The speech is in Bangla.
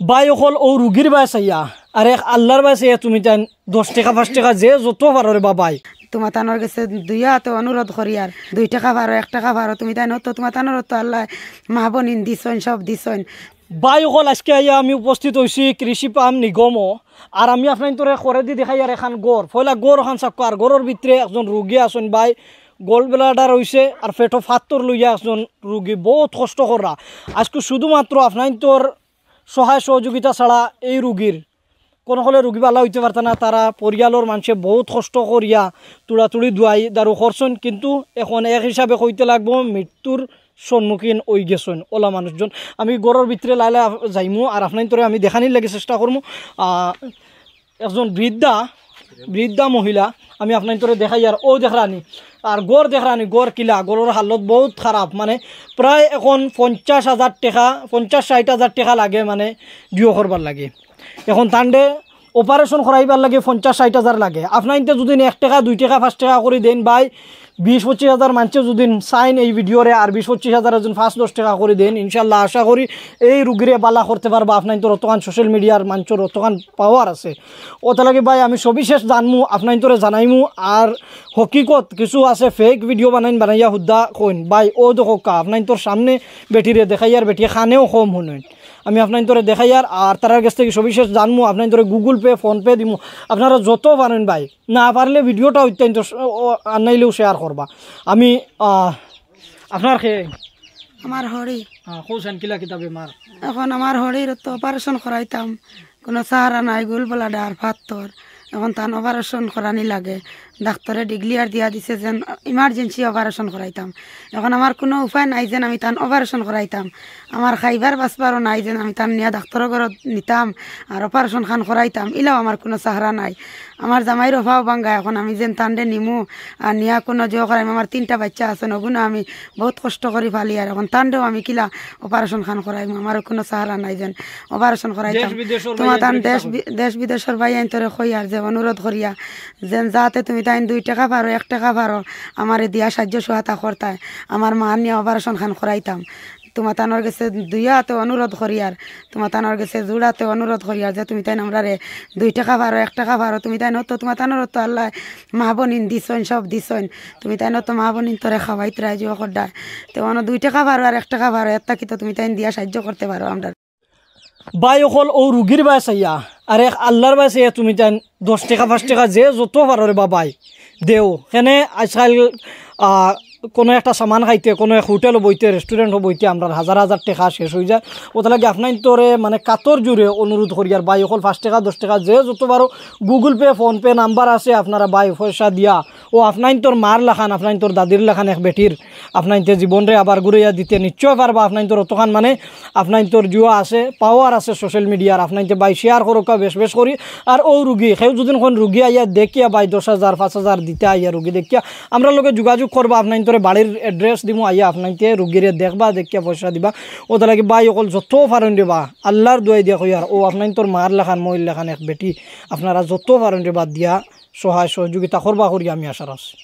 বাই অকল ও রুগীর বাই চাইয়া আর এক আল্লাহর বাই চাইয়া তুমি তাই 10 টাকা 5 টাকা যে যত পারো রে বাবাই তোমার তানোর কাছে দুইয়া তো অনুরোধ করি আর 2 টাকা পারো 1 টাকা পারো তুমি তাই নত তোমার তানোর তো আল্লাহ মাহবনিন দিছন সব দিছন। বাই অকল আজকে আইয়া আমি উপস্থিত হয়েছি কৃষি পাম্প নিগমও আর আমি আপনার তোরে করে দি দেখাই আর এখান গড় পয়লা গড় ওখান চাক্কো আর গড়ের ভিতরে একজন রুগী আছেন বাই গোল্ড ব্লাডার হয়েছে আর পেটো ফাত্তর লইয়া একজন রুগী বহুত কষ্ট করা আজকে শুধুমাত্র আপনার তোর সহায় সহযোগিতা ছাড়া এই রুগীর কোনো হলে রুগী ভালো হইতে পারত না। তারা পরিয়ালের মানুষে বহুত কষ্ট করিয়া তুড়াতুড়ি দুয়াই দারু করছেন কিন্তু এখন এক হিসাবে কইতে লাগবো মৃত্যুর সম্মুখীন হয়ে গেছেন ওলা মানুষজন। আমি গড়ের ভিতরে লাইলা যাইমু আর আপনার তোরে আমি দেখানির লাগে চেষ্টা করবো। একজন বৃদ্ধা মহিলা আমি আপনার তোরে দেখাই আর ও দেখরানি আর গড় দেখরানি গড় কিলা গড়ের হালত বহুত খারাপ মানে প্রায় এখন 50,000 টাকা 50-60,000 টাকা লাগে মানে ডিও করবার লাগে। এখন তান্ডে অপারেশন করাইবার লাগে 50-60,000 লাগে। আপনার যদি 1 টাকা 2 টাকা 5 টাকা করে দেন বাই 20-25,000 মানুষে যদি চাইন এই ভিডিওরে আর 20-25,000 যদি 5-10 টাকা করে দেন ইনশাল্লাহ আশা করি এই রুগীরে বালা করতে পারবা। আপনার তোর অতখান সোশ্যাল মিডিয়ার মানুষের অতখান পাওয়ার আছে ওটা লাগে ভাই আমি সবিশেষ জানমু আপনার তোরে জানাইমু। আর হকিকত কিছু আছে ফেক ভিডিও বানাইয়া হুদ্দা কইন ভাই ও দেখো আপনার তোর সামনে বেটিরে দেখাই আর বেটি খানেও কম শুনেন আমি আপনার তোরে দেখাই আর তার কাছ থেকে সবিশেষ জানমু আপনার তোরে গুগল পে ফোনপে দিমু আপনারা যত পারেন ভাই না পারলে ভিডিওটা অত্যন্ত আনাইলেও শেয়ার করবা। আমি আপনার আমার হরি কৌশান কিলা কিতাবে মার এখন আমার হরির তো অপারেশন করাইতাম কোনো সাহারা নাই গোল ব্লাডার ফাত্তর এখন তান অপারেশন করানি লাগে ডাক্তারে ডিগ্লিয়ার দিয়া দিছে যেন ইমার্জেন্সি অপারেশন করাইতাম। এখন আমার কোনো উপায় নাই যেন আমি তান অপারেশন করাইতাম আমার খাইবার বাঁচবারও নাই যেন আমি তান নিয়ে ডাক্তারের ঘরত নিতাম আর অপারেশন খান করাইতাম ইলাও আমার কোনো সাহারা নাই। আমার জামাইয়ের অভাব ভাঙ্গা এখন আমি যেন তান্ডে নিমু আর নিয়া কোনো জো করাইম আমার 3টা বাচ্চা আছে নগুনা আমি বহুত কষ্ট করি ফালি আর এখন তান্ডেও আমি কিলা অপারেশন খান করাইম আমার কোনো সাহারা নাই যেন অপারেশন করাইতাম। তোমার তান দেশ বিদেশের ভাই আইন তোরে কই আর যে অনুরোধ করিয়া যেন যাতে তুমি তাই 2 টাকা পারো 1 টাকা পারো আমার দিয়া সাহায্য সহায়তা করতায় আমার মা নিয়ে অপারেশন খান করাইতাম। তোমার তানোর কাছে দুইয়াতে অনুরোধ করি আর তোমার তানোর কাছে জোড়াতে অনুরোধ করি আর যে তুমি তাই আমরা 2 টাকা পারো 1 টাকা পারো তুমি তাই নত তোমার তানোর তো আল্লাহ মাহবনিন দিছন সব দিছন তুমি তাই নত মাহবনিন তোরে খাওয়াইতে রাজি করায় তো 2 টাকা পারো আর 1 টাকা পারো এত কি তো তুমি তাই দিয়া সাহায্য করতে পারো আমরা বাই অকল ও রুগীর বাই চাইয়া আর এক আল্লাহর বাই চাইয়া তুমি তাই 10 টাকা 5 টাকা যে যত পারো রে বাবাই দেও সেনে আজকাল কোনো একটা সামান খাইতে কোনো এক হোটেল বইতে রেস্টুরেন্ট বইতে আমরা 1000 টাকা শেষ হয়ে যায় ওটা লাগে আপনার তোরে মানে কাতর জুড়ে অনুরোধ করি আর বাই অকল 5 টাকা 10 টাকা যে যত পারো গুগল পে ফোনপে নাম্বার আছে আপনারা বাই পয়সা দিয়া ও আপনার তোর মার লেখান আপনার তোর দাদির লেখান এক বেটির আপনার জীবনরে আবার ঘুরাইয়া দিতে নিশ্চয় পারবা। আপনার তোর অতখান মানে আপনার তোর জুয়া আছে পাওয়ার আছে সোশ্যাল মিডিয়ার আপনার বাই শেয়ার করোকা বেশ করি আর ও রুগী সেও যদি কোন রুগী আইয়া দেখিয়া বাই 10,000 5,000 দিতে আইয়া রুগী দেখিয়া আমরা লোকে যোগাযোগ করবা আপনার তোরে বাড়ির এড্রেস দিব আইয়া আপনাকে রুগীরে দেখবা দেখিয়া পয়সা দিবা ওটা লাগে বাই অকল যত পারেন দেবা আল্লাহর দোয়াই দিয়া কই আর ও আপনার তোর মার লেখান মহিল লেখান এক বেটি আপনারা যত পারেন দেবা দিয়া সহায় সহযোগিতা করবা করি আমি আশা রাখছি।